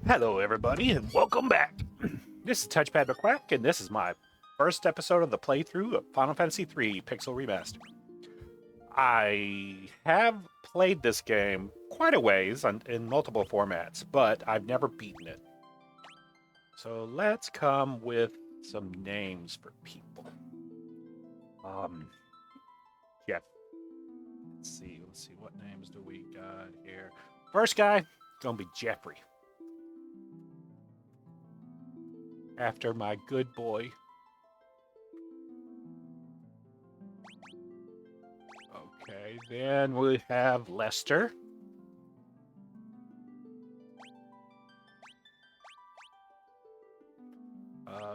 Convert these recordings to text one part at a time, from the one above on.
Hello, everybody, and welcome back. This is Touchpad McQuack, and this is my first episode of the playthrough of Final Fantasy III Pixel Remaster. I have played this game quite a ways in multiple formats, but I've never beaten it. So let's come with some names for people. Yeah. Let's see what names do we got here. First guy, gonna be Jeffrey. After my good boy. Okay, then we have Lester.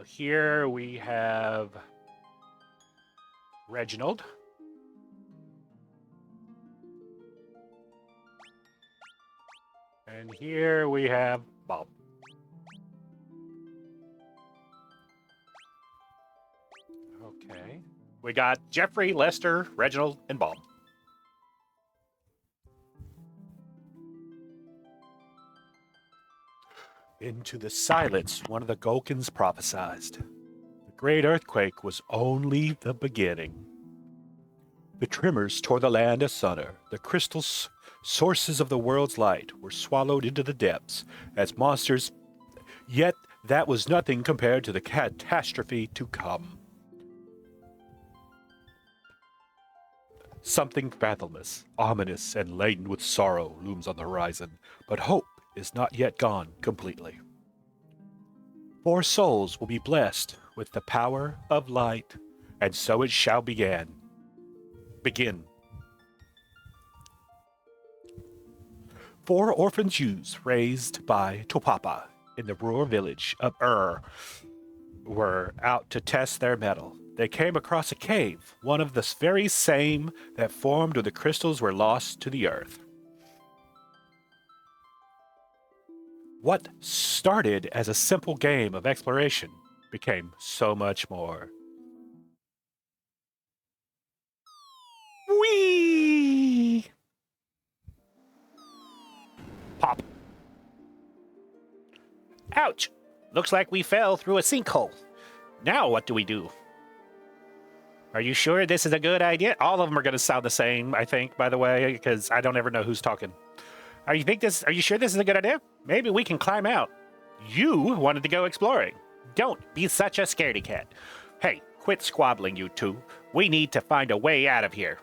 Here we have Reginald. And here we have Bob. Okay. We got Jeffrey, Lester, Reginald, and Bob. Into the silence, one of the Gulkins prophesied. The great earthquake was only the beginning. The tremors tore the land asunder. The crystal sources of the world's light were swallowed into the depths as monsters. Yet that was nothing compared to the catastrophe to come. Something fathomless, ominous, and laden with sorrow looms on the horizon, but hope is not yet gone completely. 4 souls will be blessed with the power of light, and so it shall begin. 4 orphan Jews raised by Topapa in the rural village of were out to test their mettle. They came across a cave, one of the very same that formed when the crystals were lost to the earth. What started as a simple game of exploration became so much more. Whee! Pop. Ouch! Looks like we fell through a sinkhole. Now what do we do? Are you sure this is a good idea? All of them are going to sound the same, I think, by the way, because I don't ever know who's talking. Are you sure this is a good idea? Maybe we can climb out. You wanted to go exploring. Don't be such a scaredy cat. Hey, quit squabbling, you two. We need to find a way out of here.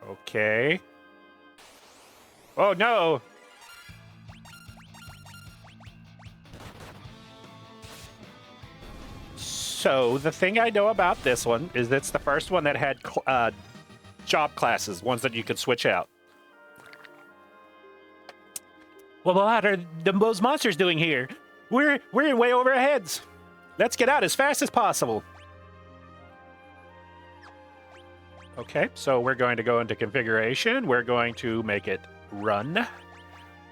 Okay. Oh, no. So, the thing I know about this one is it's the first one that had job classes, ones that you could switch out. Well, what are those monsters doing here? We're way over our heads. Let's get out as fast as possible. Okay, so we're going to go into configuration. We're going to make it run.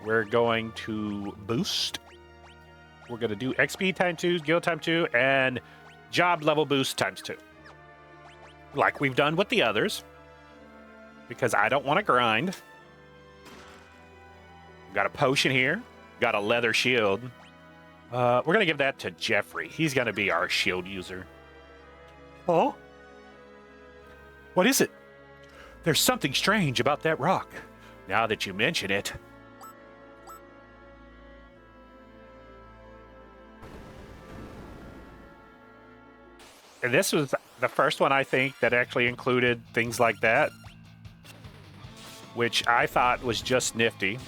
We're going to boost. We're going to do XP times 2, skill times 2, and job level boost times 2. Like we've done with the others. Because I don't want to grind. Got a potion here. Got a leather shield. We're going to give that to Jeffrey. He's going to be our shield user. Oh? What is it? There's something strange about that rock. Now that you mention it. And this was the first one, I think, that actually included things like that. Which I thought was just nifty.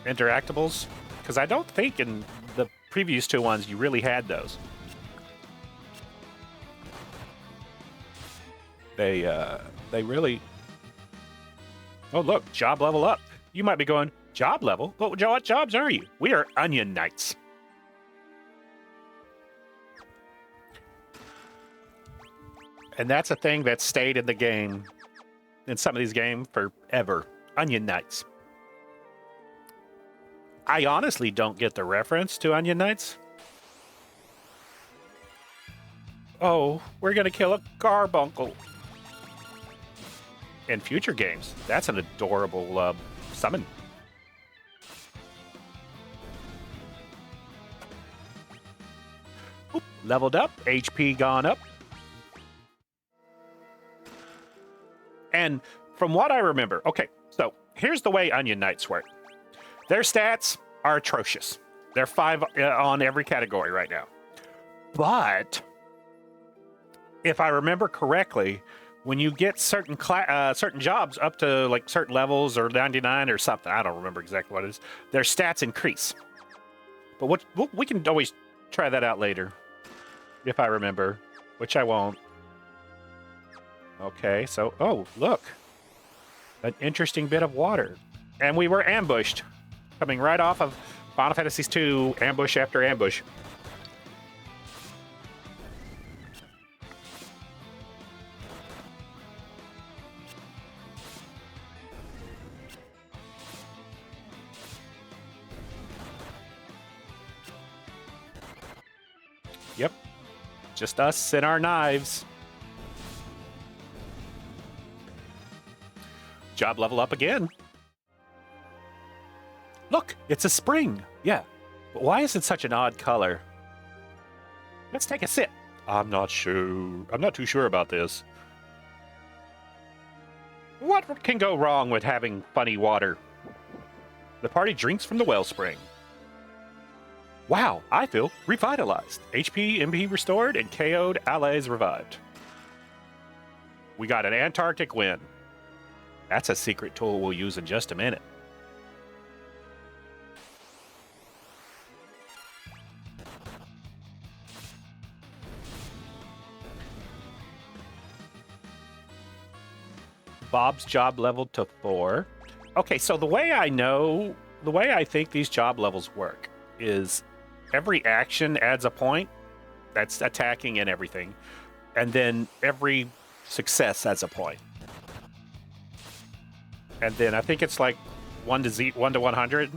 Interactables. Because I don't think in the previous 2 ones you really had those. They really... Oh, look, job level up. You might be going, job level? What jobs are you? We are Onion Knights. And that's a thing that stayed in the game, in some of these games, forever. Onion Knights. I honestly don't get the reference to Onion Knights. Oh, we're gonna kill a carbuncle. in future games. That's an adorable summon. Oop, leveled up, HP gone up. And from what I remember, okay, so here's the way Onion Knights work. Their stats are atrocious. They're 5 on every category right now. But if I remember correctly, when you get certain jobs up to like certain levels or 99 or something, I don't remember exactly what it is, their stats increase. But we can always try that out later, if I remember, which I won't. Okay, so, oh, look. An interesting bit of water. And we were ambushed, coming right off of Final Fantasy II, ambush after ambush. Yep. Just us and our knives. Job level up again. Look, it's a spring. Yeah. But why is it such an odd color? Let's take a sip. I'm not sure. I'm not too sure about this. What can go wrong with having funny water? The party drinks from the wellspring. Wow, I feel revitalized. HP, MP restored, and KO'd allies revived. We got an Antarctic wind. That's a secret tool we'll use in just a minute. Bob's job leveled to 4. Okay, so the way I think these job levels work is every action adds a point. That's attacking and everything. And then every success adds a point. And then I think it's like 1 to 100.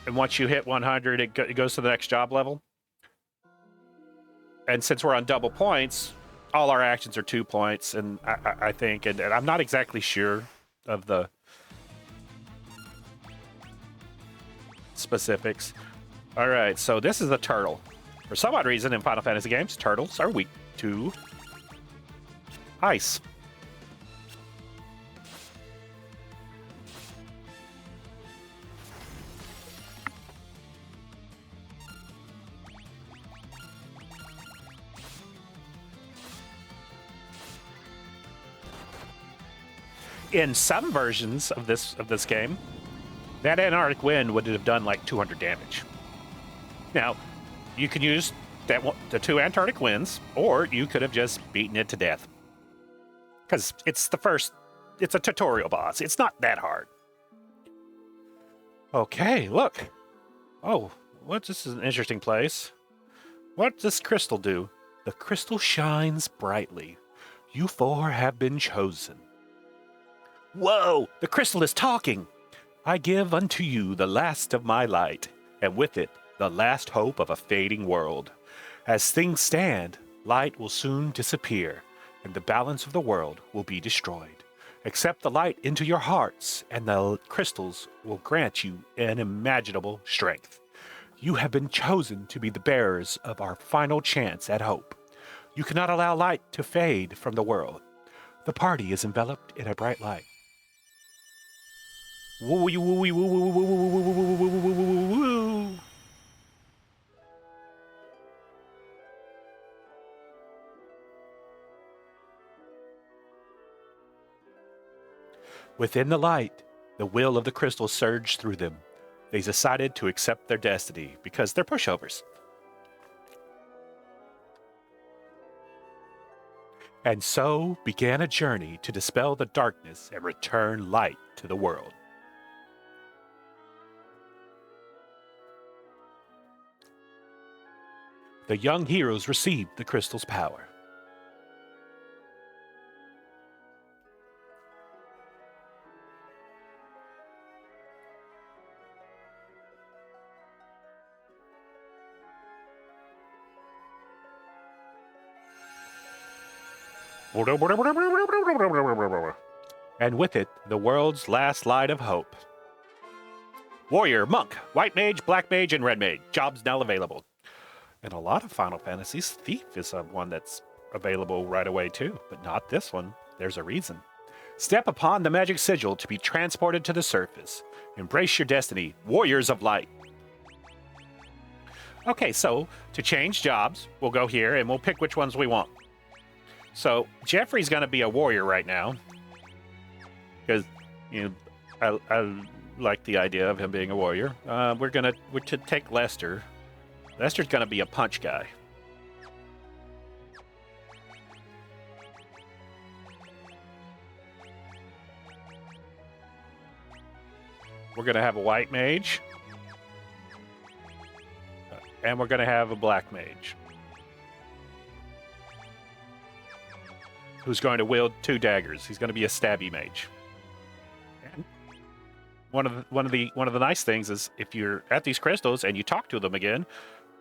And once you hit 100, it goes to the next job level. And since we're on double points, all our actions are 2 points. And I think, and I'm not exactly sure of the specifics. All right, so this is the turtle. For some odd reason in Final Fantasy games, turtles are weak to ice. In some versions of this game, that Antarctic wind would have done like 200 damage. Now, you can use the 2 Antarctic winds, or you could have just beaten it to death. Because it's a tutorial boss. It's not that hard. Okay, look. Oh, this is an interesting place. What does this crystal do? The crystal shines brightly. You 4 have been chosen. Whoa! The crystal is talking! I give unto you the last of my light, and with it, the last hope of a fading world. As things stand, light will soon disappear, and the balance of the world will be destroyed. Accept the light into your hearts, and the crystals will grant you unimaginable strength. You have been chosen to be the bearers of our final chance at hope. You cannot allow light to fade from the world. The party is enveloped in a bright light. Woo, woo, woo, woo, woo, woo, woo, woo, woo, woo, woo. Within the light, the will of the crystal surged through them. They decided to accept their destiny because they're pushovers. And so began a journey to dispel the darkness and return light to the world. The young heroes received the crystal's power. And with it, the world's last light of hope. Warrior, Monk, White Mage, Black Mage, and Red Mage. Jobs now available. And a lot of Final Fantasies, Thief is one that's available right away too, but not this one. There's a reason. Step upon the magic sigil to be transported to the surface. Embrace your destiny, Warriors of Light. Okay, so to change jobs, we'll go here and we'll pick which ones we want. So Jeffrey's going to be a warrior right now because I like the idea of him being a warrior. We're to take Lester. Lester's going to be a punch guy. We're going to have a white mage. And we're going to have a black mage. Who's going to wield 2 daggers. He's going to be a stabby mage. And one of the nice things is if you're at these crystals and you talk to them again,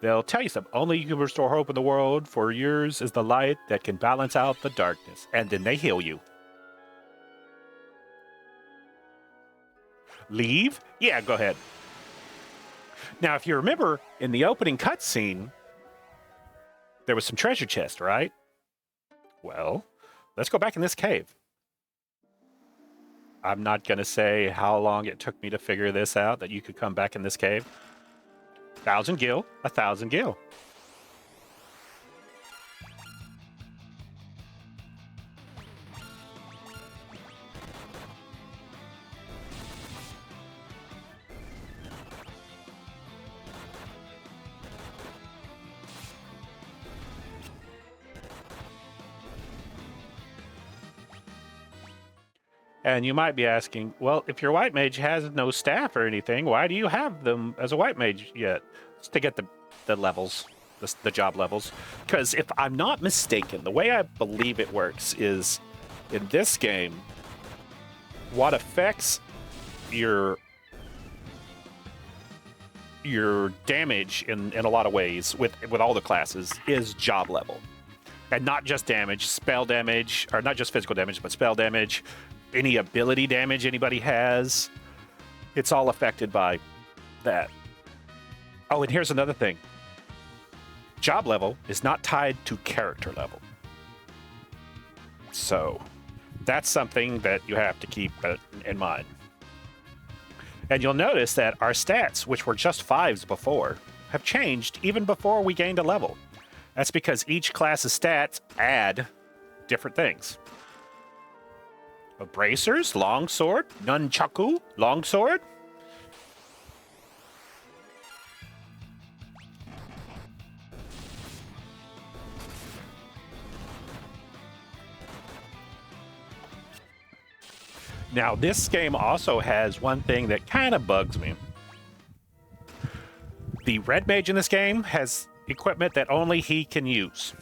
they'll tell you something. Only you can restore hope in the world, for yours is the light that can balance out the darkness. And then they heal you. Leave? Yeah, go ahead. Now, if you remember, in the opening cutscene, there was some treasure chest, right? Well, let's go back in this cave. I'm not going to say how long it took me to figure this out, that you could come back in this cave. 1,000 gil, 1,000 gil. And you might be asking, well, if your white mage has no staff or anything, why do you have them as a white mage yet? It's to get the levels, the job levels. Because if I'm not mistaken, the way I believe it works is, in this game, what affects your damage in a lot of ways with all the classes is job level. And not just damage, spell damage, or not just physical damage, but spell damage, any ability damage anybody has. It's all affected by that. Oh, and here's another thing. Job level is not tied to character level. So that's something that you have to keep in mind. And you'll notice that our stats, which were just 5s before, have changed even before we gained a level. That's because each class's stats add different things. Bracers, longsword, nunchaku, longsword. Now, this game also has one thing that kind of bugs me. The red mage in this game has equipment that only he can use.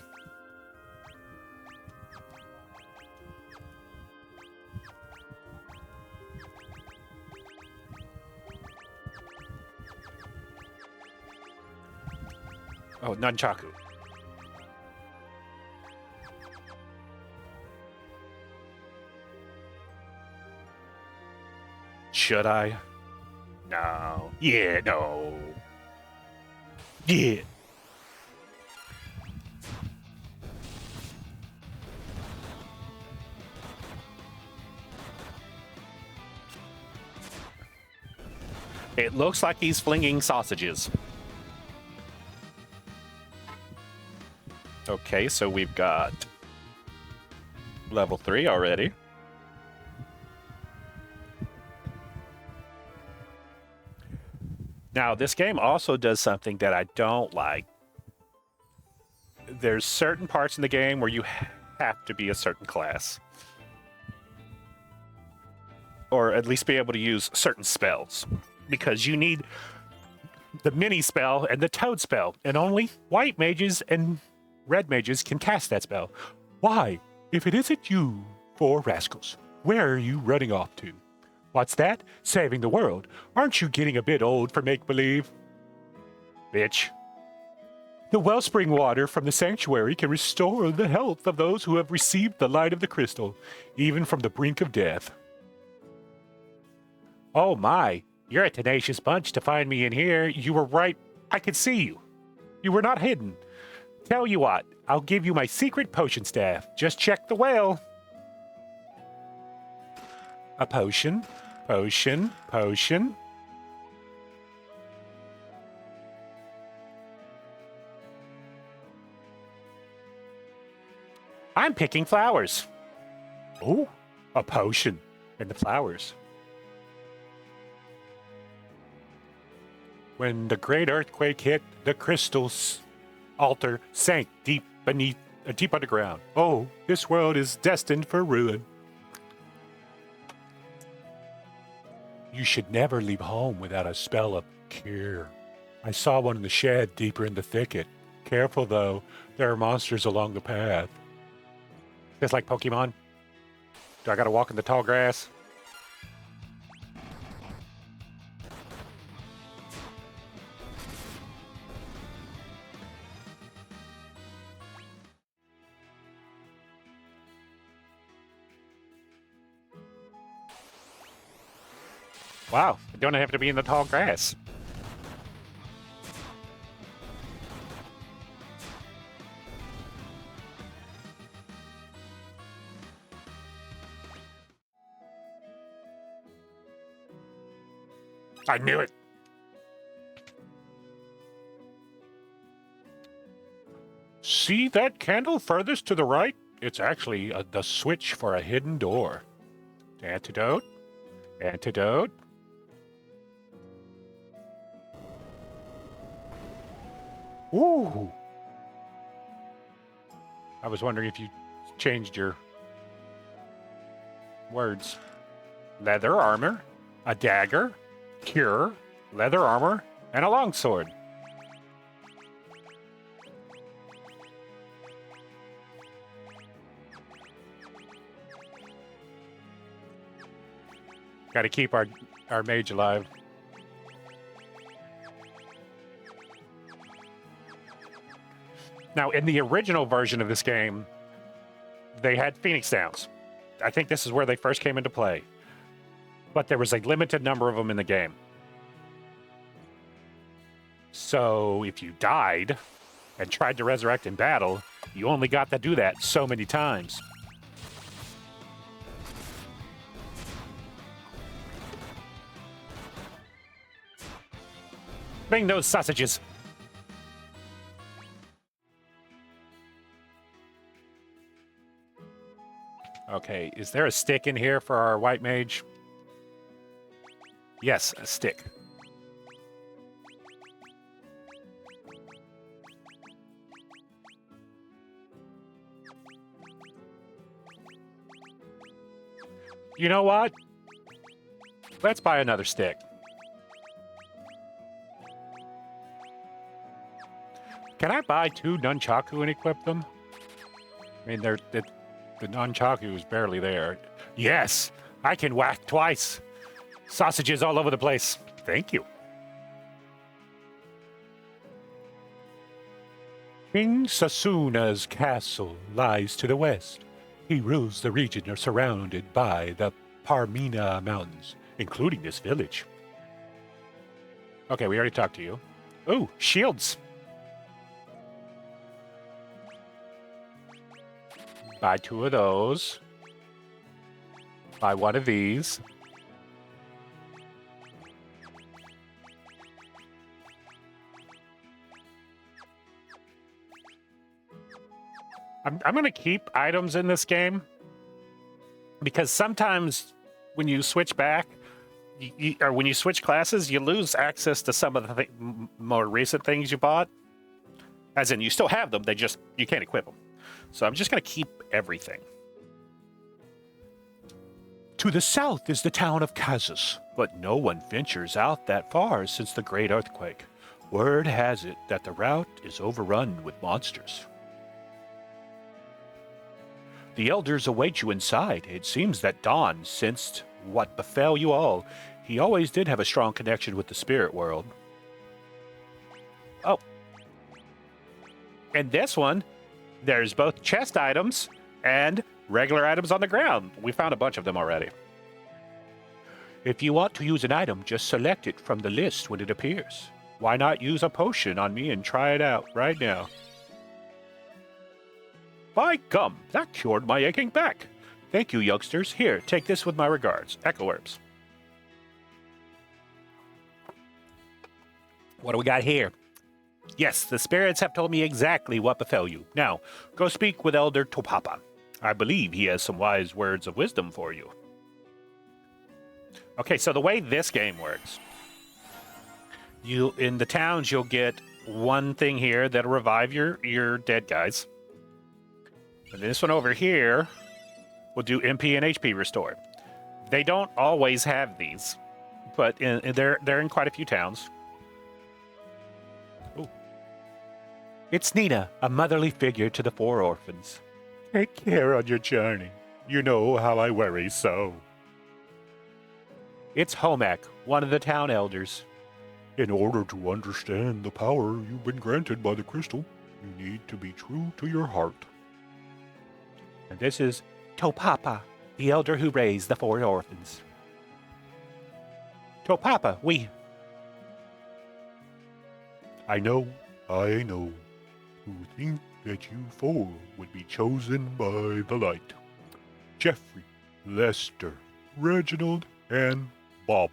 Oh, nunchaku. Should I? No. Yeah, no. Yeah. It looks like he's flinging sausages. Okay, so we've got level 3 already. Now, this game also does something that I don't like. There's certain parts in the game where you have to be a certain class. Or at least be able to use certain spells. Because you need the mini spell and the toad spell. And only white mages and red mages can cast that spell. Why? If it isn't you, 4 rascals, where are you running off to? What's that? Saving the world. Aren't you getting a bit old for make-believe? Bitch. The wellspring water from the sanctuary can restore the health of those who have received the light of the crystal, even from the brink of death. Oh my, you're a tenacious bunch to find me in here. You were right. I could see you. You were not hidden. Tell you what, I'll give you my secret potion staff. Just check the well. A potion, potion, potion. I'm picking flowers. Oh, a potion and the flowers. When the great earthquake hit, the crystal's altar sank deep underground. Oh, this world is destined for ruin. You should never leave home without a spell of cure. I saw one in the shed deeper in the thicket. Careful though, there are monsters along the path. Just like Pokemon. Do I gotta walk in the tall grass? Wow, I don't have to be in the tall grass. I knew it. See that candle furthest to the right? It's actually the switch for a hidden door. Antidote. Antidote. Ooh. I was wondering if you changed your words. Leather armor, a dagger, cure, leather armor, and a longsword. Got to keep our mage alive. Now, in the original version of this game, they had Phoenix Downs. I think this is where they first came into play. But there was a limited number of them in the game. So if you died and tried to resurrect in battle, you only got to do that so many times. Bring those sausages. Okay, is there a stick in here for our white mage? Yes, a stick. You know what? Let's buy another stick. Can I buy 2 nunchaku and equip them? I mean, the nunchaku is barely there. Yes, I can whack twice. Sausages all over the place. Thank you. King Sasuna's castle lies to the west. He rules the region surrounded by the Parmina Mountains, including this village. Okay, we already talked to you. Ooh, shields. Buy 2 of those. Buy 1 of these. I'm going to keep items in this game because sometimes when you switch back, or when you switch classes, you lose access to some of the more recent things you bought. As in, you still have them, you can't equip them. So I'm just going to keep everything. To the south is the town of Kazus, but no one ventures out that far since the great earthquake. Word has it that the route is overrun with monsters. The elders await you inside. It seems that Dawn sensed what befell you all. He always did have a strong connection with the spirit world. Oh. And this one, there's both chest items and regular items on the ground. We found a bunch of them already. If you want to use an item, just select it from the list when it appears. Why not use a potion on me and try it out right now? By gum, that cured my aching back. Thank you, youngsters. Here, take this with my regards. Echo herbs. What do we got here? Yes, the spirits have told me exactly what befell you. Now, go speak with Elder Topapa. I believe he has some wise words of wisdom for you. Okay, so the way this game works, in the towns, you'll get one thing here that'll revive your dead guys. And this one over here will do MP and HP restore. They don't always have these, but they're in quite a few towns. Ooh. It's Nina, a motherly figure to the 4 orphans. Take care on your journey. You know how I worry so. It's Homak, one of the town elders. In order to understand the power you've been granted by the crystal, you need to be true to your heart. And this is Topapa, the elder who raised the 4 orphans. Topapa, I know, who think that you 4 would be chosen by the light. Jeffrey, Lester, Reginald, and Bob.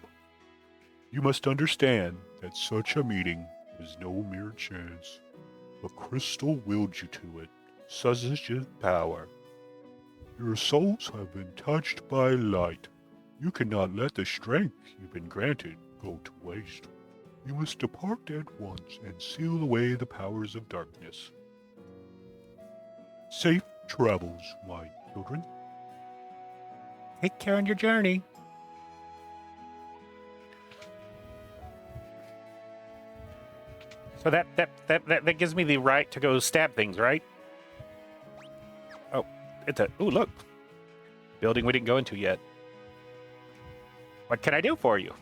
You must understand that such a meeting is no mere chance. The crystal willed you to it, such is power. Your souls have been touched by light. You cannot let the strength you've been granted go to waste. You must depart at once and seal away the powers of darkness. Safe travels, my children. take care on your journey. So that gives me the right to go stab things, right? Oh, ooh, look. Building we didn't go into yet. What can I do for you?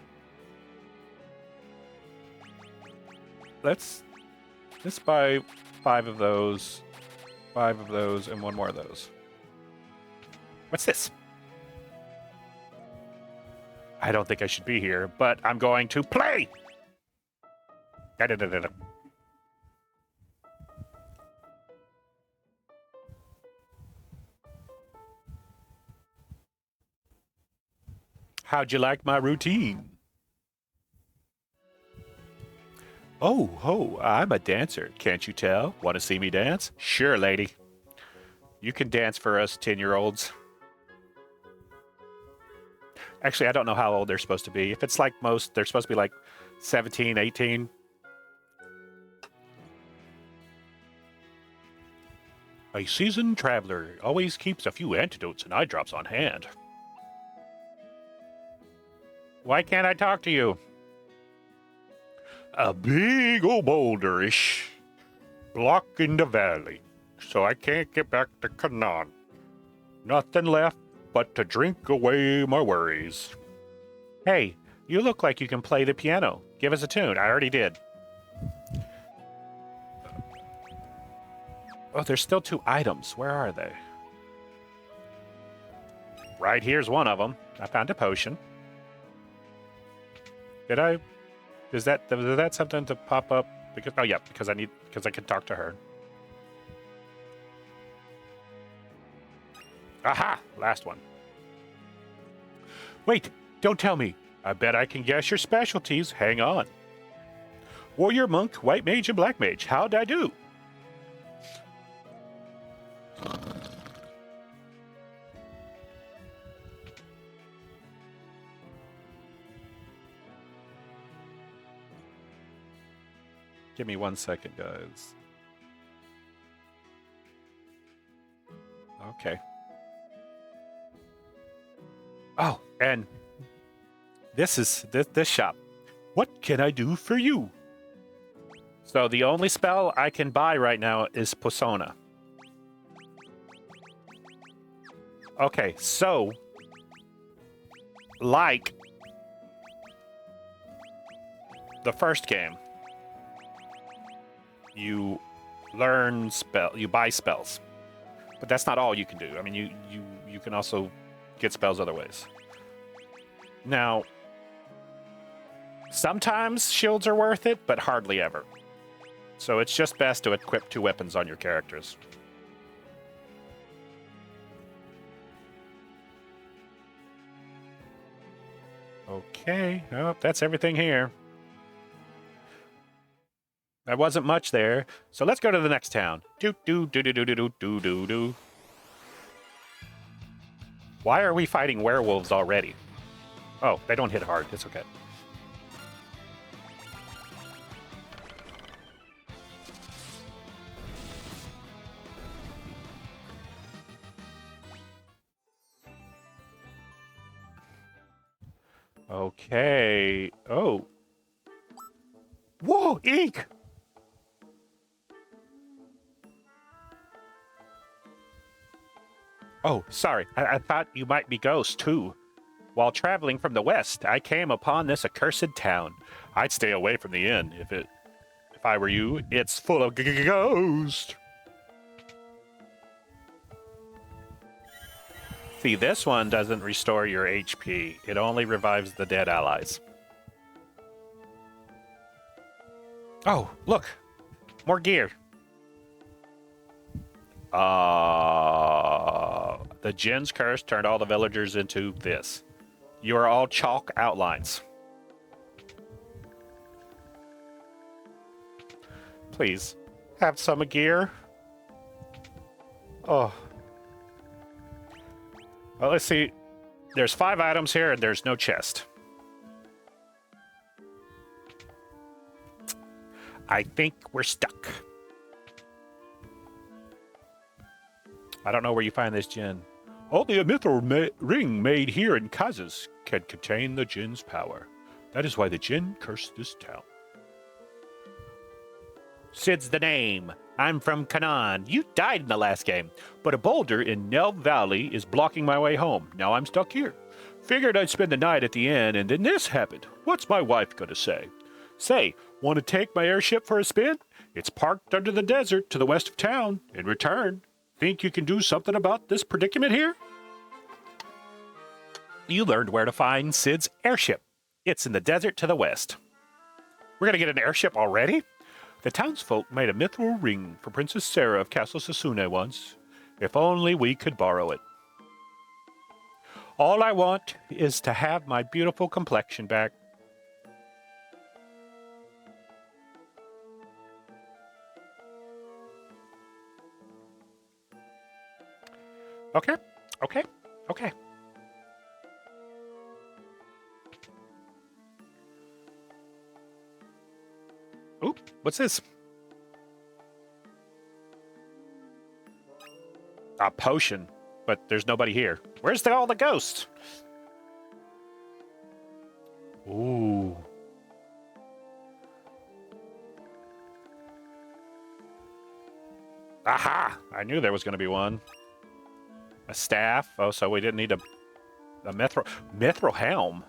Let's buy 5 of those, and 1 more of those. What's this? I don't think I should be here, but I'm going to play! Da-da-da-da-da. How'd you like my routine? Oh, ho, I'm a dancer. Can't you tell? Want to see me dance? Sure, lady. You can dance for us 10-year-olds. Actually, I don't know how old they're supposed to be. If it's like most, they're supposed to be like 17, 18. A seasoned traveler always keeps a few antidotes and eye drops on hand. Why can't I talk to you? A big old boulder-ish blocking the valley, so I can't get back to Canaan. Nothing left but to drink away my worries. Hey, you look like you can play the piano. Give us a tune. I already did. Oh, there's still 2 items. Where are they? Right here's one of them. I found a potion. Did I? Is that something to pop up? Because oh yeah, because I can talk to her. Aha! Last one. Wait, don't tell me. I bet I can guess your specialties. Hang on. Warrior, monk, white mage, and black mage. How'd I do? Give me 1 second, guys. Okay. Oh, and this is this shop. What can I do for you? So the only spell I can buy right now is Persona. Okay, so like the first game, you learn spell. You buy spells, but that's not all you can do. I mean, you can also get spells other ways. Now, sometimes shields are worth it, but hardly ever. So it's just best to equip 2 weapons on your characters. Okay, oh, that's everything here. There wasn't much there, so let's go to the next town. Do do do do do do do do do. Why are we fighting werewolves already? Oh, they don't hit hard. It's okay. Okay. Oh. Whoa, ink! Oh, sorry. I thought you might be ghosts, too. While traveling from the west, I came upon this accursed town. I'd stay away from the inn if I were you. It's full of ghosts. See, this one doesn't restore your HP. It only revives the dead allies. Oh, look. More gear. The Jin's curse turned all the villagers into this. You are all chalk outlines. Please, have some gear. Oh. Well, let's see. There's 5 items here, and there's no chest. I think we're stuck. I don't know where you find this Jin. Only a mithril ring made here in Kazas can contain the Jin's power. That is why the Jin cursed this town. Sid's the name. I'm from Canaan. You died in the last game, but a boulder in Nell Valley is blocking my way home. Now I'm stuck here. Figured I'd spend the night at the inn, and then this happened. What's my wife gonna say? Say, want to take my airship for a spin? It's parked under the desert to the west of town. In return, think you can do something about this predicament here? You learned where to find Sid's airship. It's in the desert to the west. We're gonna get an airship already? The townsfolk made a mithril ring for Princess Sarah of Castle Sasune once. If only we could borrow it. All I want is to have my beautiful complexion back. Okay, okay, okay. Oop, what's this? A potion, but there's nobody here. Where's all the ghosts? Ooh. Aha! I knew there was going to be one. A staff. Oh, so we didn't need a mithril helm.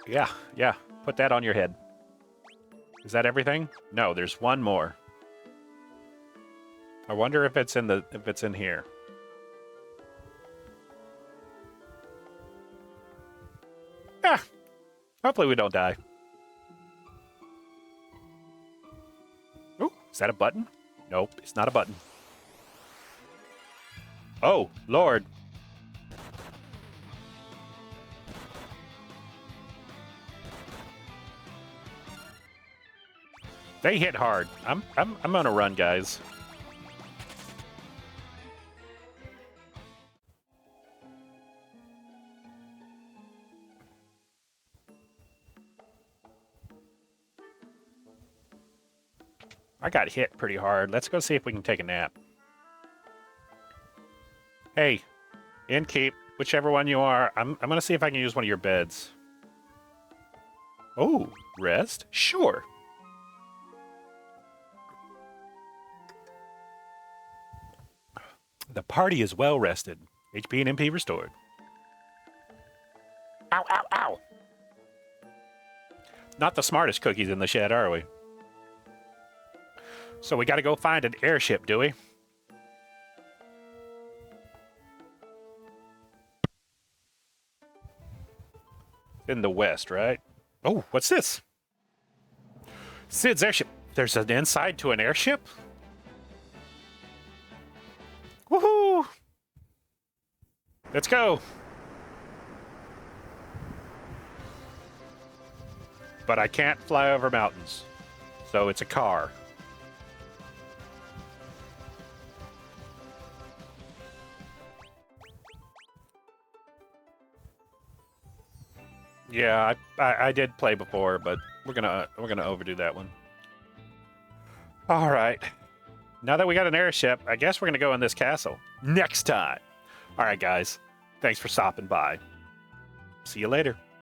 Yeah. Put that on your head. Is that everything? No, there's one more. I wonder if it's in here. Ah, hopefully we don't die. Oh, is that a button? Nope, it's not a button. Oh, Lord. They hit hard. I'm gonna run, guys. I got hit pretty hard. Let's go see if we can take a nap. Hey, innkeep, whichever one you are, I'm gonna see if I can use one of your beds. Oh, rest? Sure. The party is well rested. HP and MP restored. Ow, ow, ow! Not the smartest cookies in the shed, are we? So we got to go find an airship, do we? In the west, right? Oh, what's this? Sid's airship. There's an inside to an airship? Woohoo! Let's go. But I can't fly over mountains. So it's a car. Yeah, I did play before, but we're gonna overdo that one. All right. Now that we got an airship, I guess we're gonna go in this castle next time. All right, guys. Thanks for stopping by. See you later.